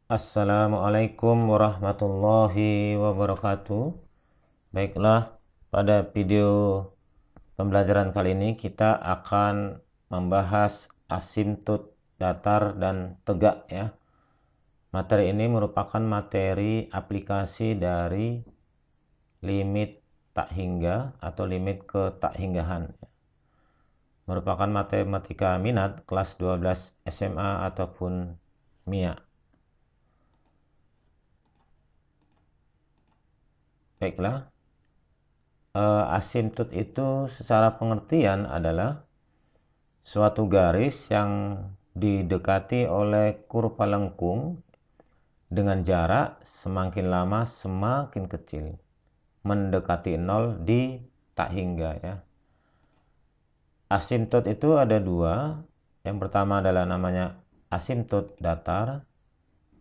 Assalamualaikum warahmatullahi wabarakatuh. Baiklah, pada video pembelajaran kali ini kita akan membahas asimptot datar dan tegak ya. Materi ini merupakan materi aplikasi dari limit tak hingga atau limit ke tak hinggahan. Merupakan matematika minat kelas 12 SMA ataupun MIA. Baiklah, asimptot itu secara pengertian adalah suatu garis yang didekati oleh kurva lengkung dengan jarak semakin lama semakin kecil, mendekati nol di tak hingga ya. Asimptot itu ada dua. Yang pertama adalah namanya asimptot datar,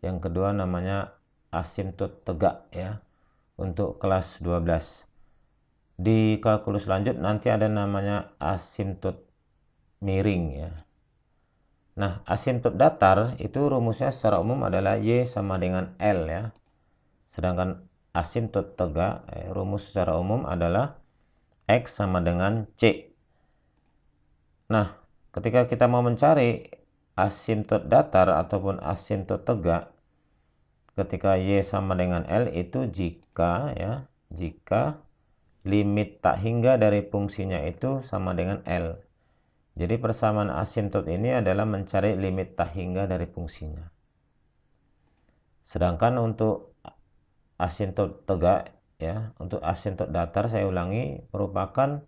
yang kedua namanya asimptot tegak ya, untuk kelas 12. Di kalkulus lanjut nanti ada namanya asimptot miring ya. Nah, asimptot datar itu rumusnya secara umum adalah Y sama dengan L ya. Sedangkan asimptot tegak rumus secara umum adalah X sama dengan C. Nah, ketika kita mau mencari asimptot datar ataupun asimptot tegak ketika Y sama dengan L itu jika limit tak hingga dari fungsinya itu sama dengan L. Jadi persamaan asimptot ini adalah mencari limit tak hingga dari fungsinya. Sedangkan untuk asimptot tegak ya, untuk asimptot datar saya ulangi merupakan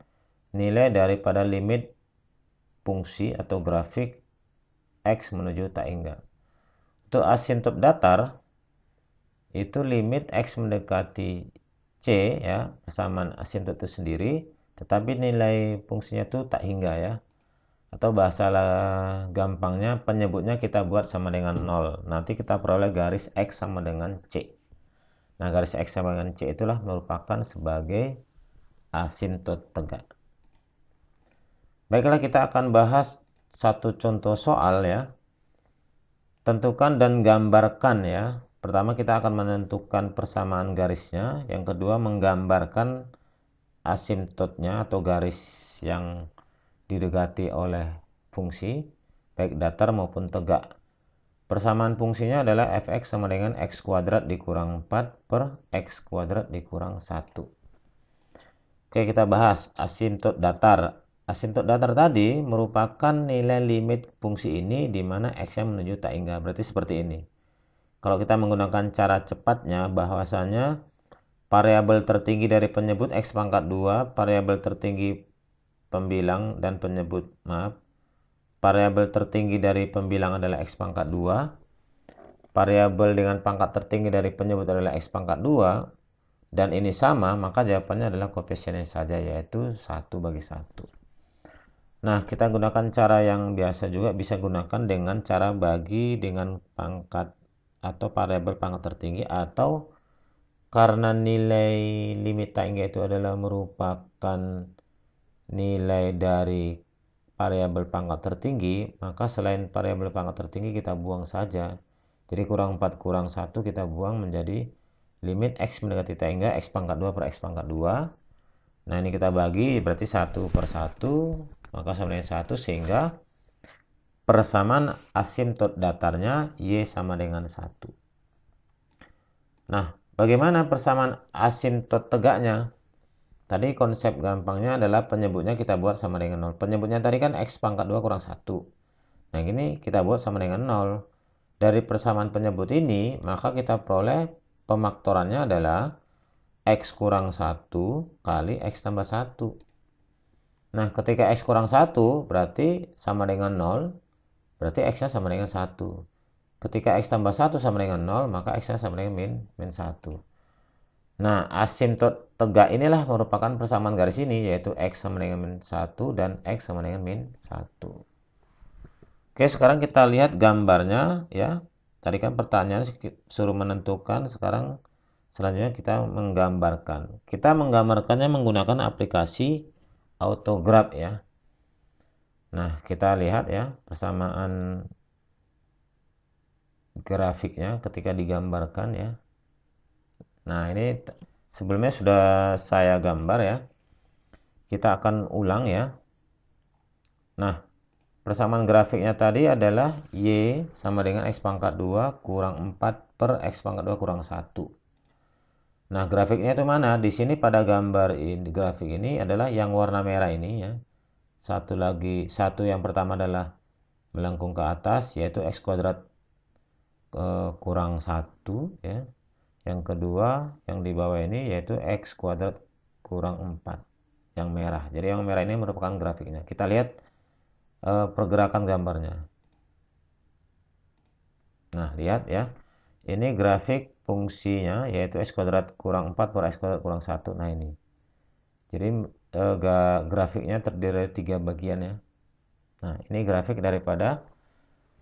nilai daripada limit fungsi atau grafik X menuju tak hingga. Untuk asimptot datar itu limit X mendekati C ya, persamaan asimptot itu sendiri, tetapi nilai fungsinya itu tak hingga ya. Atau bahasa gampangnya penyebutnya kita buat sama dengan 0. Nanti kita peroleh garis X sama dengan C. Nah, garis X sama dengan C itulah merupakan sebagai asimptot tegak. Baiklah, kita akan bahas satu contoh soal ya. Tentukan dan gambarkan ya. Pertama kita akan menentukan persamaan garisnya. Yang kedua menggambarkan asimptotnya atau garis yang didekati oleh fungsi, baik datar maupun tegak. Persamaan fungsinya adalah fx sama dengan x kuadrat dikurang 4 per x kuadrat dikurang 1. Oke, kita bahas asimptot datar. Asimptot datar tadi merupakan nilai limit fungsi ini di mana x-nya menuju tak hingga. Berarti seperti ini. Kalau kita menggunakan cara cepatnya, bahwasanya variabel tertinggi dari penyebut x pangkat 2, variabel tertinggi pembilang dan penyebut, variabel tertinggi dari pembilang adalah x pangkat 2, variabel dengan pangkat tertinggi dari penyebut adalah x pangkat 2, dan ini sama, maka jawabannya adalah koefisiennya saja, yaitu 1/1. Nah, kita gunakan cara yang biasa juga, bisa gunakan dengan cara bagi dengan pangkat atau variabel pangkat tertinggi, atau karena nilai limit tak hingga itu adalah merupakan nilai dari variabel pangkat tertinggi, maka selain variabel pangkat tertinggi kita buang saja. Jadi kurang 4 kurang 1 kita buang menjadi limit x mendekati tak hingga x pangkat 2 per x pangkat 2. Nah, ini kita bagi berarti 1/1, maka sama dengan 1, sehingga persamaan asimptot datarnya Y sama dengan 1. Nah, bagaimana persamaan asimptot tegaknya? Tadi konsep gampangnya adalah penyebutnya kita buat sama dengan 0. Penyebutnya tadi kan x pangkat 2 kurang 1. Nah, ini kita buat sama dengan 0. Dari persamaan penyebut ini, maka kita peroleh pemaktorannya adalah x kurang 1 kali x tambah 1. Nah, ketika x kurang 1 berarti sama dengan 0, berarti x-nya sama dengan 1. Ketika x tambah 1 sama dengan 0, maka x-nya sama dengan min 1. Nah, asimptot tegak inilah merupakan persamaan garis ini, yaitu x sama dengan min 1 dan x sama dengan min 1. Oke, sekarang kita lihat gambarnya ya. Tadi kan pertanyaan suruh menentukan, sekarang selanjutnya kita menggambarkan. Kita menggambarkannya menggunakan aplikasi Autograph ya. Nah, kita lihat ya persamaan grafiknya ketika digambarkan ya. Nah, ini sebelumnya sudah saya gambar ya. Kita akan ulang ya. Nah, persamaan grafiknya tadi adalah Y sama dengan X pangkat 2 kurang 4 per X pangkat 2 kurang 1. Nah, grafiknya itu mana? Di sini pada gambar ini, grafik ini adalah yang warna merah ini ya. Satu yang pertama adalah melengkung ke atas, yaitu X kuadrat kurang 1 ya. Yang kedua yang di bawah ini yaitu X kuadrat kurang 4 yang merah. Jadi yang merah ini merupakan grafiknya. Kita lihat pergerakan gambarnya. Nah, lihat ya. Ini grafik fungsinya yaitu X kuadrat kurang 4 per X kuadrat kurang 1. Nah, ini. Jadi grafiknya terdiri dari 3 bagian ya. Nah, ini grafik daripada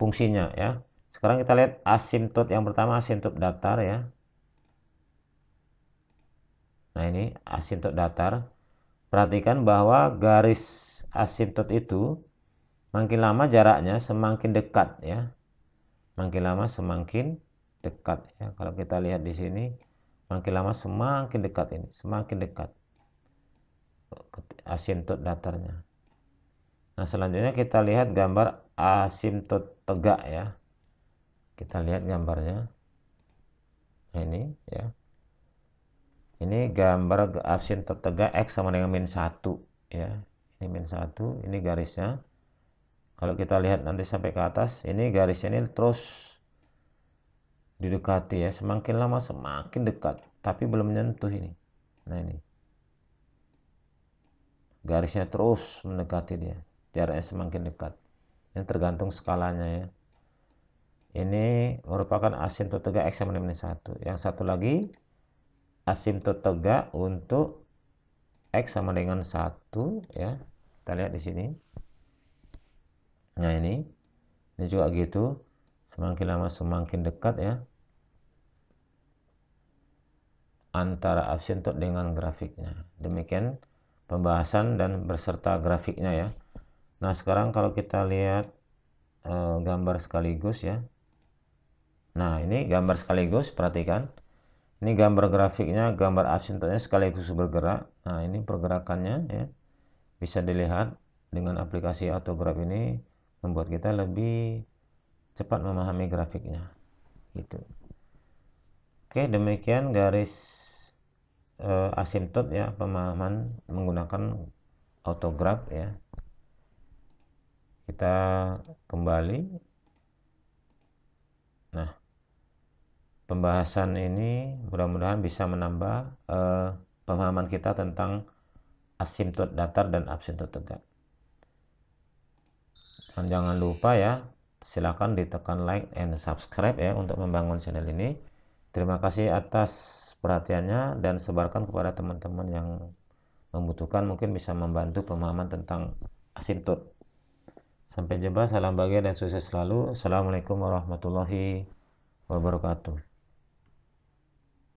fungsinya ya. Sekarang kita lihat asimtot yang pertama, asimtot datar ya. Nah, ini asimtot datar. Perhatikan bahwa garis asimtot itu makin lama jaraknya semakin dekat ya. Makin lama semakin dekat ya. Kalau kita lihat di sini, makin lama semakin dekat ini, semakin dekat asimtot datarnya. Nah, selanjutnya kita lihat gambar asimtot tegak ya. Kita lihat gambarnya. Nah, ini ya. Ini gambar asimtot tegak X sama dengan min 1 ya. Ini min 1, ini garisnya. Kalau kita lihat nanti sampai ke atas, ini garisnya ini terus didekati ya. Semakin lama semakin dekat, tapi belum menyentuh ini. Nah, ini. Garisnya terus mendekati dia. Jaraknya semakin dekat. Ini tergantung skalanya ya. Ini merupakan asimtot tegak X sama dengan min 1. Yang satu lagi asimtot tegak untuk X sama dengan 1 ya. Kita lihat di sini. Nah, ini juga gitu. Semakin lama semakin dekat ya antara asimtot dengan grafiknya. Demikian pembahasan dan berserta grafiknya ya. Nah, sekarang kalau kita lihat gambar sekaligus ya. Nah, ini gambar sekaligus, perhatikan. Ini gambar grafiknya, gambar asintotnya sekaligus bergerak. Nah, ini pergerakannya ya. Bisa dilihat dengan aplikasi autograph ini membuat kita lebih cepat memahami grafiknya. Gitu. Oke, demikian garis asimtot ya, pemahaman menggunakan autograph ya. Kita kembali. Nah, pembahasan ini mudah-mudahan bisa menambah pemahaman kita tentang asimtot datar dan asimtot tegak. Dan jangan lupa ya, silakan ditekan like and subscribe ya untuk membangun channel ini. Terima kasih atas perhatiannya dan sebarkan kepada teman-teman yang membutuhkan, mungkin bisa membantu pemahaman tentang asimtot. Sampai jumpa, salam bahagia dan sukses selalu. Assalamualaikum warahmatullahi wabarakatuh.